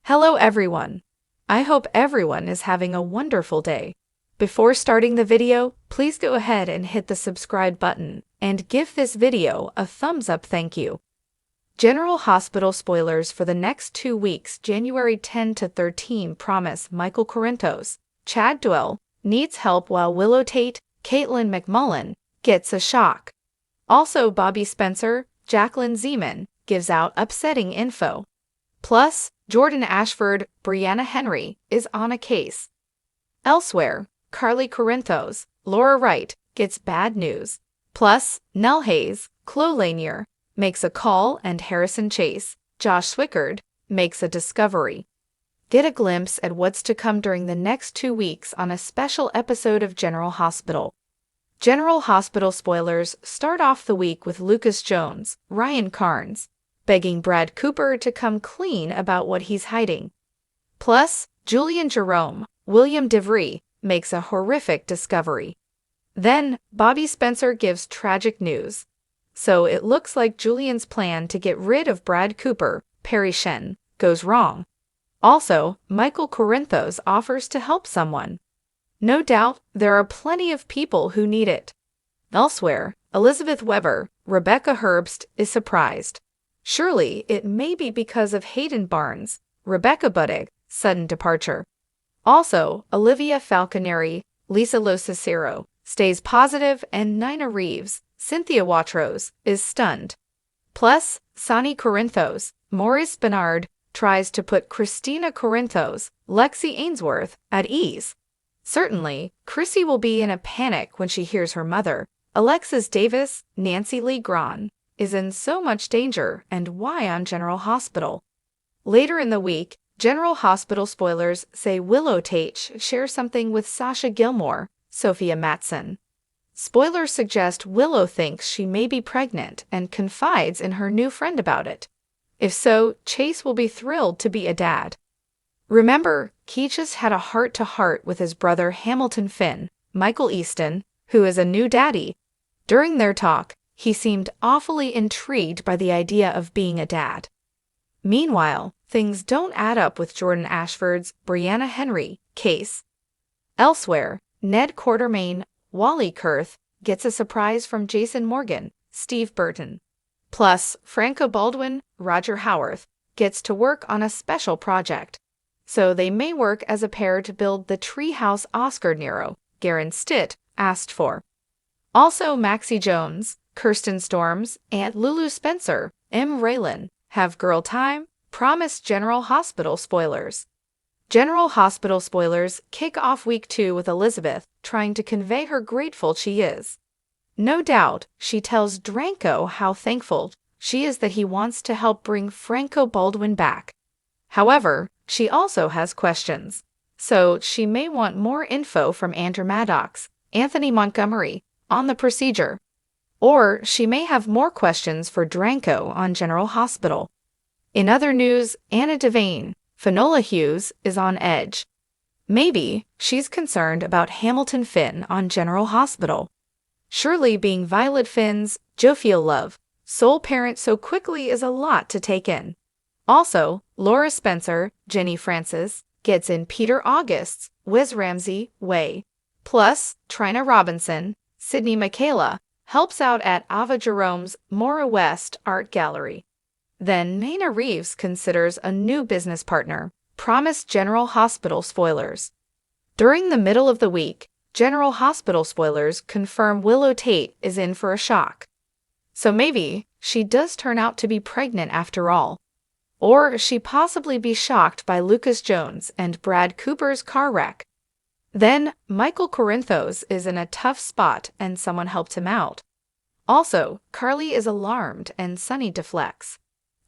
Hello everyone. I hope everyone is having a wonderful day. Before starting the video, please go ahead and hit the subscribe button and give this video a thumbs up. Thank you. General Hospital spoilers for the next 2 weeks, January 10 to 13, promise Michael Corinthos, Chad Duell, needs help while Willow Tate, Caitlin McMullen, gets a shock. Also, Bobby Spencer, Jacqueline Zeman, gives out upsetting info. Plus, Jordan Ashford, Brianna Henry, is on a case. Elsewhere, Carly Corinthos, Laura Wright, gets bad news. Plus, Nell Hayes, Chloe Lanier, makes a call and Harrison Chase, Josh Swickard, makes a discovery. Get a glimpse at what's to come during the next 2 weeks on a special episode of General Hospital. General Hospital spoilers start off the week with Lucas Jones, Ryan Carnes, begging Brad Cooper to come clean about what he's hiding. Plus, Julian Jerome, William DeVry, makes a horrific discovery. Then, Bobby Spencer gives tragic news. So it looks like Julian's plan to get rid of Brad Cooper, Perry Shen, goes wrong. Also, Michael Corinthos offers to help someone. No doubt, there are plenty of people who need it. Elsewhere, Elizabeth Weber, Rebecca Herbst, is surprised. Surely, it may be because of Hayden Barnes, Rebecca Buddig, sudden departure. Also, Olivia Falconeri, Lisa Locicero, stays positive, and Nina Reeves, Cynthia Watros, is stunned. Plus, Sonny Corinthos, Maurice Bernard, tries to put Christina Corinthos, Lexi Ainsworth, at ease. Certainly, Chrissy will be in a panic when she hears her mother, Alexis Davis, Nancy Lee Grahn, is in so much danger, and why on General Hospital. Later in the week, General Hospital spoilers say Willow Tate shares something with Sasha Gilmore, Sophia Matson. Spoilers suggest Willow thinks she may be pregnant and confides in her new friend about it. If so, Chase will be thrilled to be a dad. Remember, Keachus had a heart-to-heart with his brother Hamilton Finn, Michael Easton, who is a new daddy. During their talk, he seemed awfully intrigued by the idea of being a dad. Meanwhile, things don't add up with Jordan Ashford's Brianna Henry case. Elsewhere, Ned Quartermain, Wally Kurth, gets a surprise from Jason Morgan, Steve Burton. Plus, Franco Baldwin, Roger Howarth, gets to work on a special project. So they may work as a pair to build the treehouse Oscar Nero, Garen Stitt, asked for. Also, Maxie Jones, Kirsten Storms, and Lulu Spencer, M. Raylan, have girl time, promise General Hospital spoilers. General Hospital spoilers kick off week 2 with Elizabeth trying to convey how grateful she is. No doubt, she tells Dranko how thankful she is that he wants to help bring Franco Baldwin back. However, she also has questions, so she may want more info from Andrew Maddox, Anthony Montgomery, on the procedure. Or she may have more questions for Dranko on General Hospital. In other news, Anna Devane, Finola Hughes, is on edge. Maybe she's concerned about Hamilton Finn on General Hospital. Surely being Violet Finn's jovial love, sole parent so quickly is a lot to take in. Also, Laura Spencer, Jenny Francis, gets in Peter August's Wiz Ramsey way. Plus, Trina Robinson, Sydney Michaela, helps out at Ava Jerome's Mora West Art Gallery. Then Nina Reeves considers a new business partner, promise General Hospital spoilers. During the middle of the week, General Hospital spoilers confirm Willow Tate is in for a shock. So maybe she does turn out to be pregnant after all. Or she possibly be shocked by Lucas Jones and Brad Cooper's car wreck. Then, Michael Corinthos is in a tough spot and someone helped him out. Also, Carly is alarmed and Sonny deflects.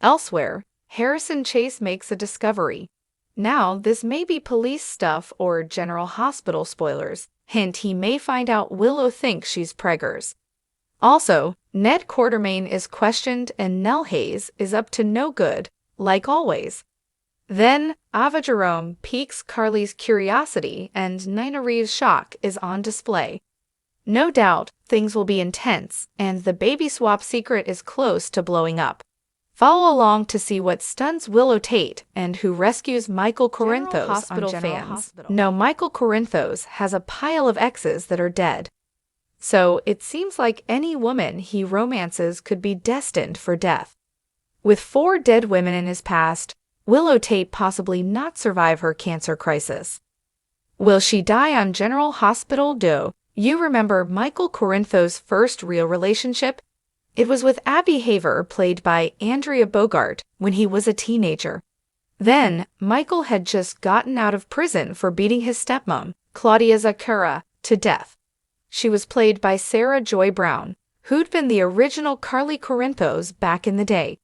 Elsewhere, Harrison Chase makes a discovery. Now, this may be police stuff or General Hospital spoilers. Hint, he may find out Willow thinks she's preggers. Also, Ned Quartermain is questioned and Nell Hayes is up to no good, like always. Then, Ava Jerome piques Carly's curiosity and Nina Reeves' shock is on display. No doubt, things will be intense and the baby swap secret is close to blowing up. Follow along to see what stuns Willow Tate and who rescues Michael Corinthos on General Hospital. No, Michael Corinthos has a pile of exes that are dead. So it seems like any woman he romances could be destined for death. With 4 dead women in his past, Willow Tate possibly not survive her cancer crisis. Will she die on General Hospital? Do you remember Michael Corinthos' first real relationship? It was with Abby Haver, played by Andrea Bogart, when he was a teenager. Then, Michael had just gotten out of prison for beating his stepmom, Claudia Zakura, to death. She was played by Sarah Joy Brown, who'd been the original Carly Corinthos back in the day.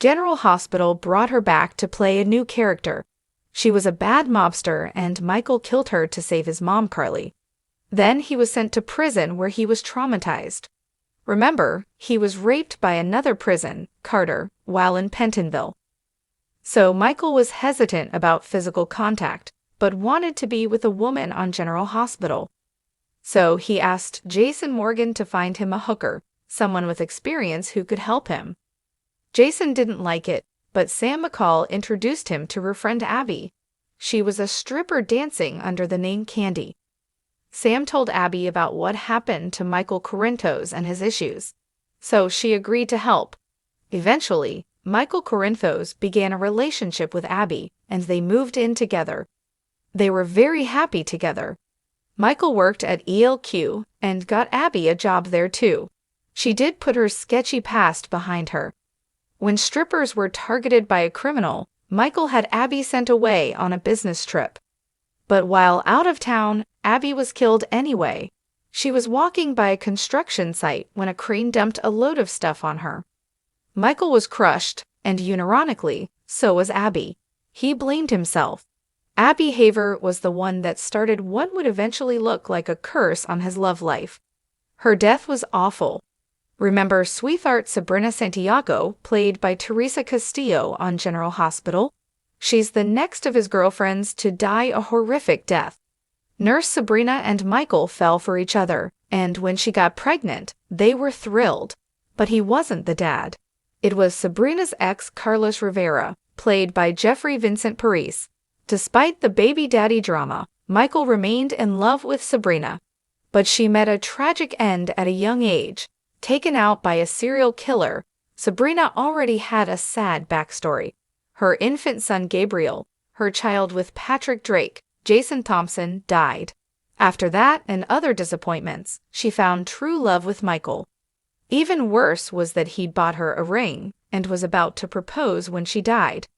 General Hospital brought her back to play a new character. She was a bad mobster, and Michael killed her to save his mom, Carly. Then he was sent to prison where he was traumatized. Remember, he was raped by another prison, Carter, while in Pentonville. So Michael was hesitant about physical contact, but wanted to be with a woman on General Hospital. So he asked Jason Morgan to find him a hooker, someone with experience who could help him. Jason didn't like it, but Sam McCall introduced him to her friend Abby. She was a stripper dancing under the name Candy. Sam told Abby about what happened to Michael Corinthos and his issues, so she agreed to help. Eventually, Michael Corinthos began a relationship with Abby, and they moved in together. They were very happy together. Michael worked at ELQ and got Abby a job there too. She did put her sketchy past behind her. When strippers were targeted by a criminal, Michael had Abby sent away on a business trip. But while out of town, Abby was killed anyway. She was walking by a construction site when a crane dumped a load of stuff on her. Michael was crushed, and unironically, so was Abby. He blamed himself. Abby Haver was the one that started what would eventually look like a curse on his love life. Her death was awful. Remember sweetheart Sabrina Santiago, played by Teresa Castillo on General Hospital? She's the next of his girlfriends to die a horrific death. Nurse Sabrina and Michael fell for each other, and when she got pregnant, they were thrilled. But he wasn't the dad. It was Sabrina's ex, Carlos Rivera, played by Jeffrey Vincent Parise. Despite the baby daddy drama, Michael remained in love with Sabrina. But she met a tragic end at a young age. Taken out by a serial killer, Sabrina already had a sad backstory. Her infant son Gabriel, her child with Patrick Drake, Jason Thompson, died. After that and other disappointments, she found true love with Michael. Even worse was that he'd bought her a ring and was about to propose when she died.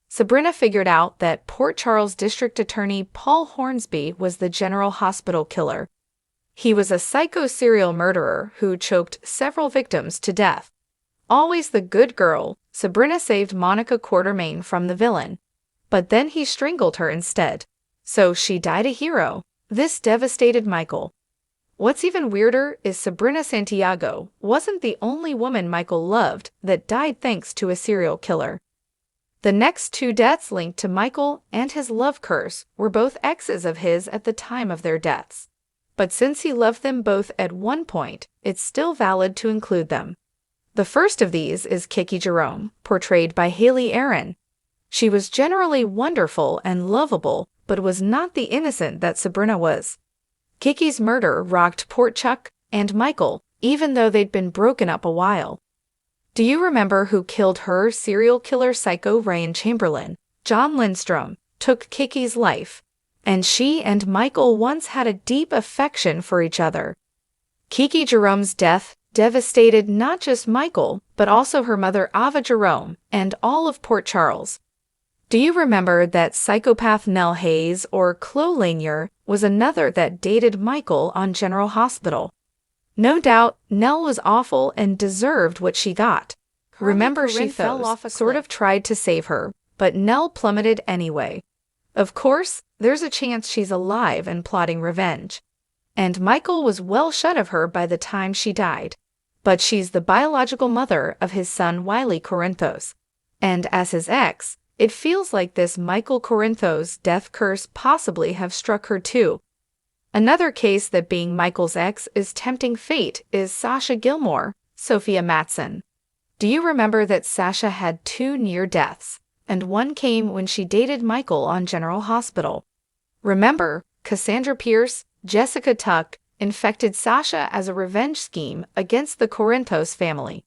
Sabrina figured out that Port Charles District Attorney Paul Hornsby was the General Hospital killer. He was a psycho serial murderer who choked several victims to death. Always the good girl, Sabrina saved Monica Quartermain from the villain. But then he strangled her instead. So she died a hero. This devastated Michael. What's even weirder is Sabrina Santiago wasn't the only woman Michael loved that died thanks to a serial killer. The next 2 deaths linked to Michael and his love curse were both exes of his at the time of their deaths. But since he loved them both at one point, it's still valid to include them. The first of these is Kiki Jerome, portrayed by Haley Aaron. She was generally wonderful and lovable, but was not the innocent that Sabrina was. Kiki's murder rocked Port Chuck and Michael, even though they'd been broken up a while. Do you remember who killed her serial killer psycho Ryan Chamberlain? John Lindstrom took Kiki's life, and she and Michael once had a deep affection for each other. Kiki Jerome's death devastated not just Michael, but also her mother Ava Jerome and all of Port Charles. Do you remember that psychopath Nell Hayes, or Chloe Lanier, was another that dated Michael on General Hospital? No doubt, Nell was awful and deserved what she got. Remember, she fell off a cliff. Sort of tried to save her, but Nell plummeted anyway. Of course, there's a chance she's alive and plotting revenge. And Michael was well shut of her by the time she died. But she's the biological mother of his son Wiley Corinthos. And as his ex, it feels like this Michael Corinthos death curse possibly have struck her too. Another case that being Michael's ex is tempting fate is Sasha Gilmore, Sophia Matson. Do you remember that Sasha had 2 near deaths, and one came when she dated Michael on General Hospital? Remember, Cassandra Pierce, Jessica Tuck, infected Sasha as a revenge scheme against the Corinthos family.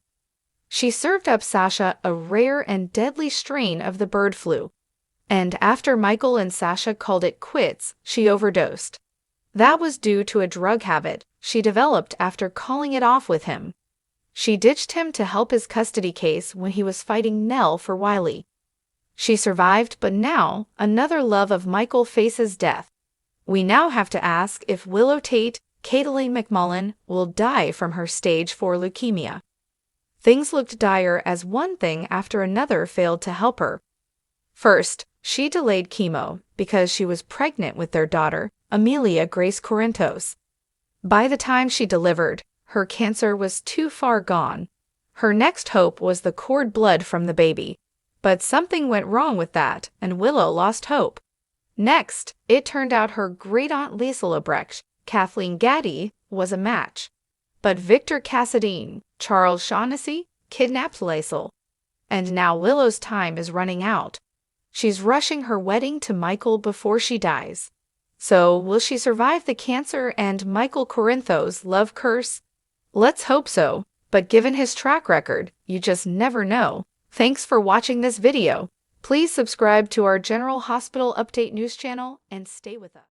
She served up Sasha a rare and deadly strain of the bird flu, and after Michael and Sasha called it quits, she overdosed. That was due to a drug habit she developed after calling it off with him. She ditched him to help his custody case when he was fighting Nell for Wiley. She survived, but now another love of Michael faces death. We now have to ask if Willow Tate, Caitlin McMullen, will die from her stage 4 leukemia. Things looked dire as one thing after another failed to help her. First, she delayed chemo because she was pregnant with their daughter, Amelia Grace Corinthos. By the time she delivered, her cancer was too far gone. Her next hope was the cord blood from the baby. But something went wrong with that, and Willow lost hope. Next, it turned out her great-aunt Liesl Lebrecht, Kathleen Gaddy, was a match. But Victor Cassadine, Charles Shaughnessy, kidnapped Liesl. And now Willow's time is running out. She's rushing her wedding to Michael before she dies. So, will she survive the cancer and Michael Corinthos' love curse? Let's hope so, but given his track record, you just never know. Thanks for watching this video. Please subscribe to our General Hospital Update news channel and stay with us.